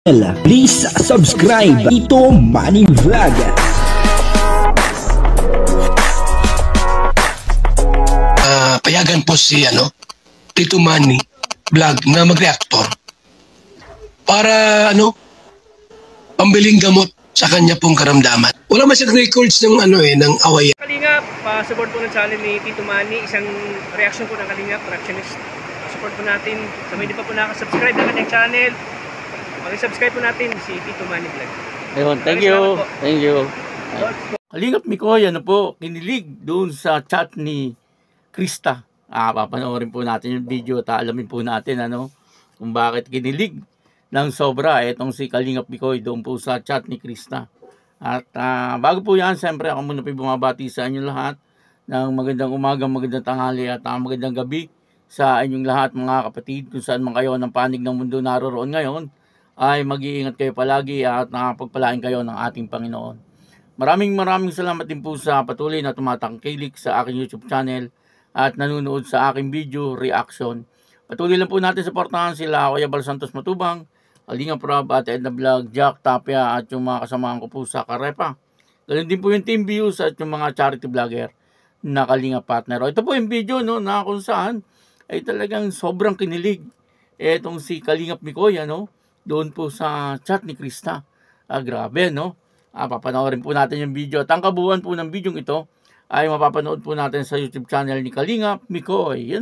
Please subscribe Tito Manny Vlog. Payagan po si Tito Manny Vlog na mag-reactor para pambiling gamot sa kanya pong karamdaman. Wala man siyang records ng ng away. Kalingap, support po ng channel ni Tito Manny, isang reaction po ng Kalingap, reactionist. Support po natin. Sa may hindi pa po nakasubscribe ng kanyang channel, mag-subscribe po natin si Tito Manny Vlog. Ayun, thank you. Thank you. Kalingap Mikoy, kinilig doon sa chat ni Krista. Papanoorin po natin yung video at alamin po natin kung bakit kinilig ng sobra itong si Kalingap Mikoy doon po sa chat ni Krista. At bago po yan, siyempre ako muna po bumabati sa inyo lahat ng magandang umaga, magandang tanghali at magandang gabi sa inyong lahat mga kapatid, kung saan man kayo ng panig ng mundo naroroon ngayon, ay mag-iingat kayo palagi at nakapagpalain kayo ng ating Panginoon. Maraming salamat din po sa patuloy na tumatangkilik sa aking YouTube channel at nanonood sa aking video reaction. Patuloy lang po natin suportahan sila Kuya Bal Santos Matubang, Kalingap Rob at Edna Vlog, Jack Tapia at yung mga kasamahan ko po sa Karepa. Ganun din po yung Team Views at yung mga charity vlogger na Kalingap partner. Ito po yung video na kung saan ay talagang sobrang kinilig etong si Kalingap Mikoy doon po sa chat ni Krista. Grabe papanoorin po natin yung video at ang kabuuan po ng video ito ay mapapanood po natin sa YouTube channel ni Kalingap Mikoy.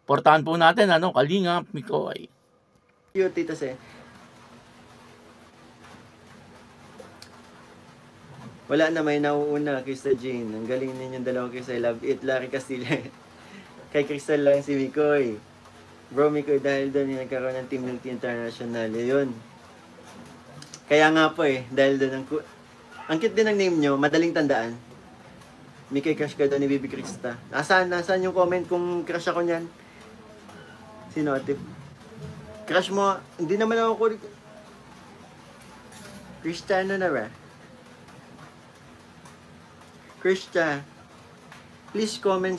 Portahan po natin Kalingap Mikoy. Yo, Tita Se. Wala na, may nauuna, Krista Jane. Ang galing ninyong dalawa, Krista. I love it. Larry Castilla. Kay Crystal lang si Mikoy. Bro, Mikoy, dahil doon yung nagkaroon ng Team Milk International. Yun. Kaya nga po dahil doon ang cute din ng name nyo, madaling tandaan. Mikoy, crush ka doon ni Bibi Krista. Nasaan yung comment kung crush ako niyan? Sino, Atif? Crush mo, hindi naman ako Cristiano na ba? Krista, please comment,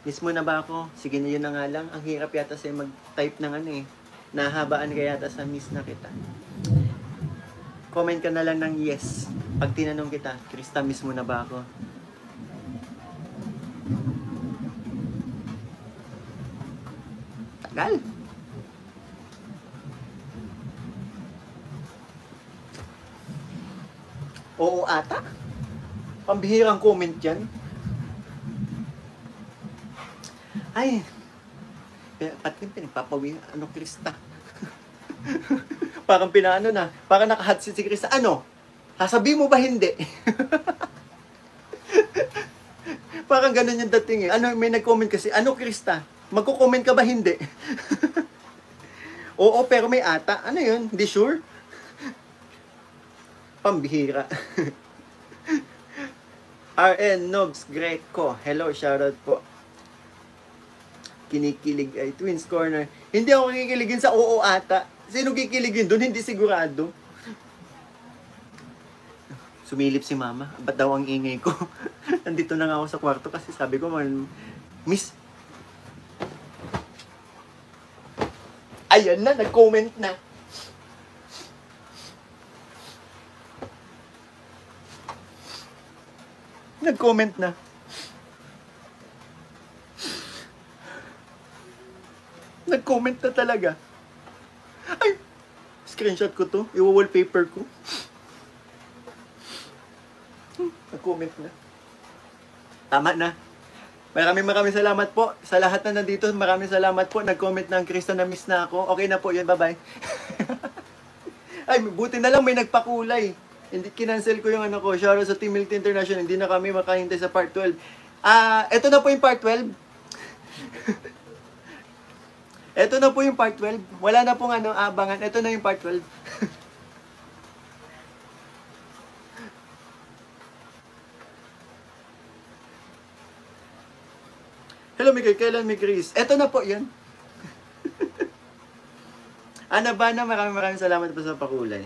miss mo na ba ako? Sige na yun na nga lang. Ang hirap yata sa'yo mag-type ng nahabaan ka yata sa miss na kita. Comment ka na lang ng yes. Pag tinanong kita, Krista, miss mo na ba ako? Tagal. Oo ata. Pambihirang comment yan. Ay, pati pinagpapawi, Krista. Parang pinaano na, parang nakahatsit si Krista. Sasabihin mo ba hindi? Parang ganun yung dating may nag-comment kasi, Krista? Magko-comment ka ba hindi? Oo, pero may ata. Yun? Di sure? Pambihira. RN Nogs Greco. Hello, shoutout po. Kinikilig ay Twins Corner. Hindi ako kikiligin sa oo ata. Sino kikiligin doon? Hindi sigurado. Sumilip si mama. Ba't daw ang ingay ko? Nandito na nga ako sa kwarto kasi sabi ko, Miss. Ayan na, nag-comment na. Nag-comment na. Nag-comment na talaga. Ay! Screenshot ko to. I-wallpaper ko. Nag-comment na. Tama na. Maraming salamat po. Sa lahat na nandito, maraming salamat po. Nag-comment na ang Krista na miss na ako. Okay na po yun. Bye-bye. Ay, buti na lang may nagpakulay. Hindi, kinancel ko yung ko. Shoutout sa Team Milk International. Hindi na kami makahintay sa part 12. Ito na po yung part 12. Ito na po yung part 12. Wala na pong abangan. Ito na yung part 12. Hello, Miguel. Kailan, Migris? Ito na po yun. Bana, maraming salamat po sa pakulay.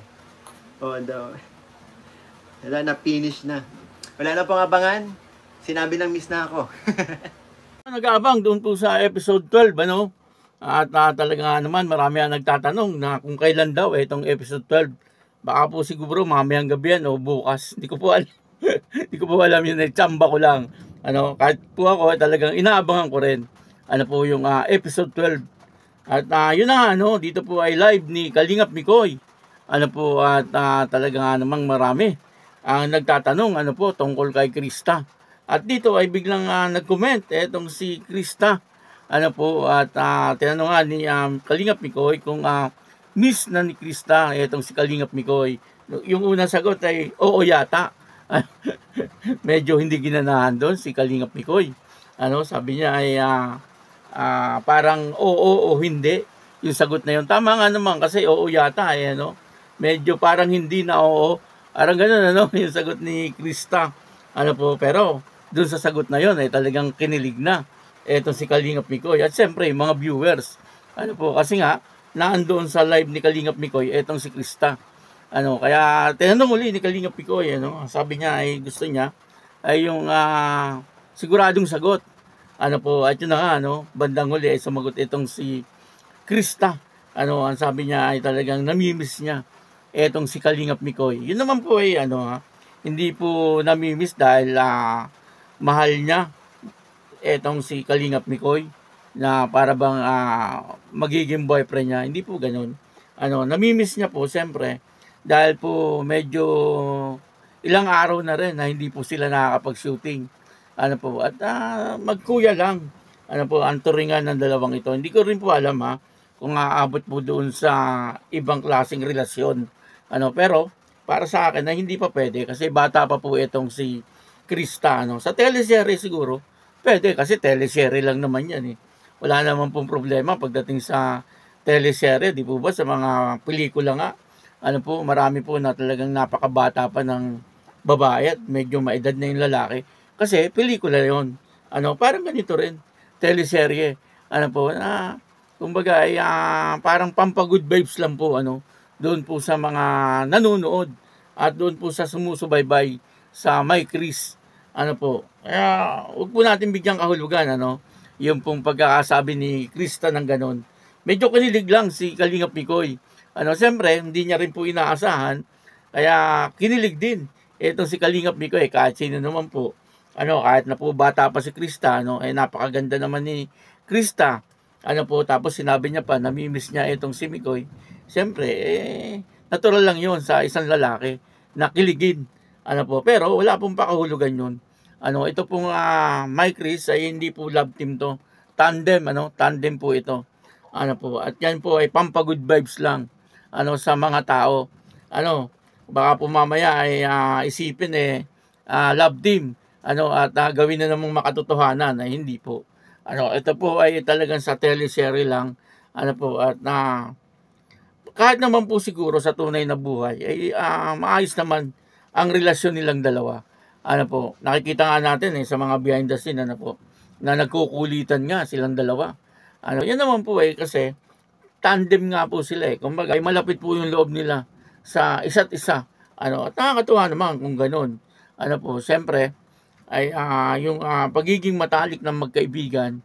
Daw. Wala na, finish na. Wala na pong abangan. Sinabi ng miss na ako. Nag-aabang doon po sa episode 12, At talaga naman marami ang nagtatanong na kung kailan daw itong episode 12. Baka po siguro mamayang gabi yan o bukas. Hindi ko po alam. Hindi ko po alam yun. Tsamba ko lang. Kahit po ako talagang inaabangan ko rin. Yung episode 12. At yun na dito po ay live ni Kalingap Mikoy. At talaga namang marami ang nagtatanong tungkol kay Krista. At dito ay biglang nag-comment etong si Krista. Tinanong nga ni Kalingap Mikoy kung miss na ni Krista etong si Kalingap Mikoy. Yung unang sagot ay oo yata. Medyo hindi ginanahan doon si Kalingap Mikoy. Sabi niya ay parang oo o hindi yung sagot na yun. Tama nga naman kasi oo yata medyo parang hindi na oo. Parang ganoon yung sagot ni Krista. Pero doon sa sagot na yun ay talagang kinilig na etong si Kalingap Mikoy. At siyempre mga viewers. Kasi nga naandoon sa live ni Kalingap Mikoy etong si Krista. Kaya tinanong uli ni Kalingap Mikoy, sabi niya ay gusto niya ay yung siguradong sagot. At yun na nga, bandang huli ay sumagot itong si Krista. Ang sabi niya ay talagang namimiss niya etong si Kalingap Mikoy. Yun naman po ay hindi po namimiss dahil mahal niya etong si Kalingap Mikoy na para bang magiging boyfriend niya. Hindi po ganun. Namimiss niya po siyempre dahil po medyo ilang araw na rin na hindi po sila nakakapag-shooting. At magkuya lang. Ang turingan ng dalawang ito. Hindi ko rin po alam kung aabot po doon sa ibang klaseng relasyon. Pero para sa akin na hindi pa pwede kasi bata pa po itong si Krista. Sa teleserye siguro pwede kasi teleserye lang naman yan Wala naman pong problema pagdating sa teleserye, di po ba? Sa mga pelikula nga, marami po na talagang napakabata pa ng babae at medyo maedad na yung lalaki. Kasi pelikula yon. Parang ganito rin, teleserye. Kumbaga ay parang pampagood vibes lang po, doon po sa mga nanonood at doon po sa sumusubaybay sa My Chris. Kaya huwag po natin bigyang kahulugan, yung pong pagkakasabi ni Krista ng ganon. Medyo kinilig lang si Kalingap Mikoy. Siyempre, hindi niya rin po inaasahan. Kaya kinilig din itong si Kalingap Mikoy. Kahit sino naman po. Kahit na po bata pa si Krista, napakaganda naman ni Krista. Tapos sinabi niya pa, namimiss niya itong si Mikoy. Siyempre, natural lang yon sa isang lalaki na kiligin. Pero wala pong pakahulugan yun. Ito pong My Chris ay hindi po love team to. Tandem, tandem po ito. At yan po ay pampagood vibes lang sa mga tao. Baka po mamaya ay isipin love team. At gawin na namang makatotohanan na hindi po. Ito po ay talagang sa teleserye lang. At kahit naman po siguro sa tunay na buhay ay maayos naman ang relasyon nilang dalawa. Nakikita nga natin sa mga behind the scene na nagkukulitan nga silang dalawa. Yan naman po kasi tandem nga po sila Kumbaga ay malapit po yung loob nila sa isa't isa. At nakakatuwa naman kung ganoon. Siyempre ay yung pagiging matalik ng magkaibigan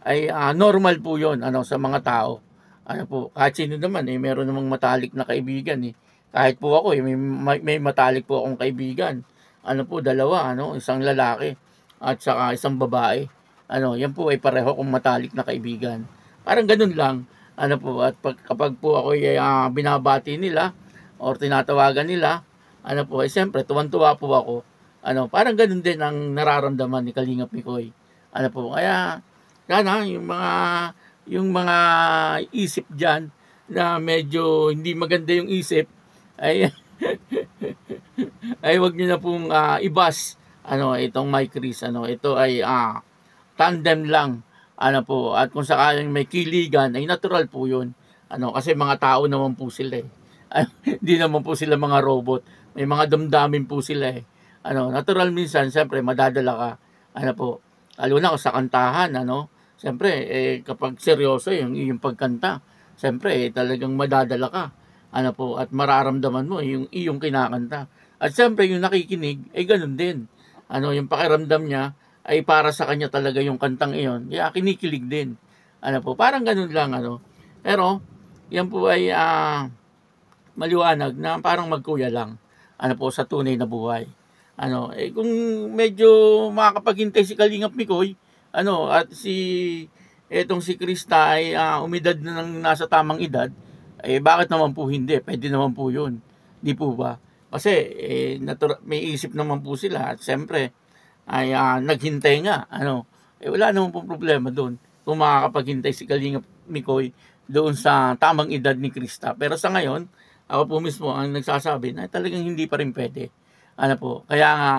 ay normal po 'yon sa mga tao. Kahit sino naman meron namang matalik na kaibigan Kahit po ako may matalik po akong kaibigan. Dalawa isang lalaki at saka isang babae. Yan po ay pareho kong matalik na kaibigan. Parang ganun lang. At kapag po ako ay binabati nila or tinatawagan nila, siyempre tuwan-tuwa po ako. Parang ganun din ang nararamdaman ni Kalingap Mikoy. Kaya sana yung mga isip diyan na medyo hindi maganda yung isip ay ay wag niyo na pong ibas itong My Chris. Ito ay tandem lang. At kung sakaling may kiligan ay natural po 'yun. Kasi mga tao naman po sila Hindi naman po sila mga robot. May mga damdamin po sila natural minsan siyempre madadala ka. Lalo na sa kantahan siyempre kapag seryoso yung iyong pagkanta, siyempre talagang madadala ka. At mararamdaman mo yung iyong kinakanta. At siyempre yung nakikinig ay ganun din. Yung pakiramdam niya ay para sa kanya talaga yung kantang iyon. Kaya kinikilig din. Ano po, parang ganun lang ano. Pero yan po ay maliwanag na parang magkuya lang. Ano po sa tunay na buhay. Ano, kung medyo makakapaghintay si Kalingap Mikoy, ano, at etong si Krista ay umidad na ng nasa tamang edad, bakit naman po hindi? Pwede naman po 'yun. Di po ba? Kasi may isip naman po sila at siyempre ay naghintay nga, ano. Wala naman po problema doon. Kung makakapaghintay si Kalingap Mikoy doon sa tamang edad ni Krista. Pero sa ngayon, ako po mismo ang nagsasabi na talagang hindi pa rin pwede. Ano po, kaya nga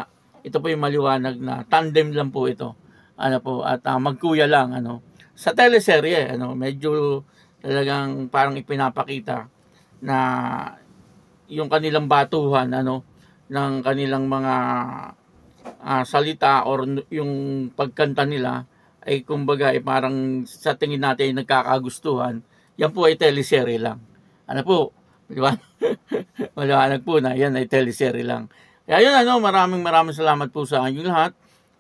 ito po yung maliwanag na tandem lang po ito. Ano po, at magkuya lang ano. Sa teleserye, ano, medyo talagang parang ipinapakita na yung kanilang batuhan ano ng kanilang mga salita or yung pagkanta nila ay kumbaga ay parang sa tingin natin ay nagkakagustuhan. Yan po ay teleserye lang. Ano po, di ba? Maliwanag po na yan ay teleserye lang. Kaya yun ano, maraming salamat po sa inyong lahat.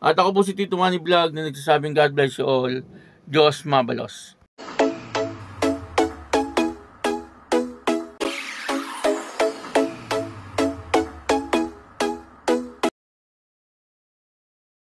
At ako po si Tito Manny Vlog na nagsasabing God bless you all. Diyos mabalos.